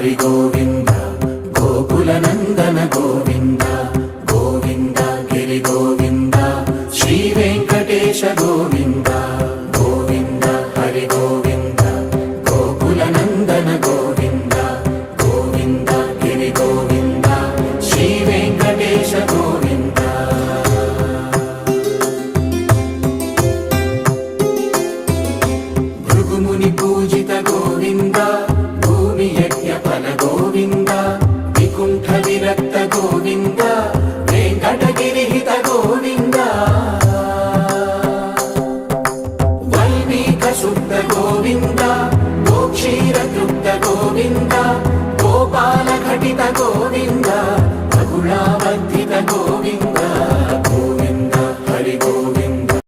హరి గోవింద గోకుల నందన గోవింద గోవింద గిరి గోవింద శ్రీ వెంకటేశ గోవింద గోవింద హరి గోవింద గోకుల నందన గోవింద గోవింద గిరి గోవింద శ్రీ వెంకటేశ గోవింద భృగుముని పూజిత గోవింద భూమి యజ్ఞ ఫల గోవింద వికుంఠ విరక్త గోవింద వెంకటగిరిహిత గోవింద వల్మీక శుద్ధ గోవింద గోక్షీర తృప్త గోవింద గోపాల ఘటిత గోవింద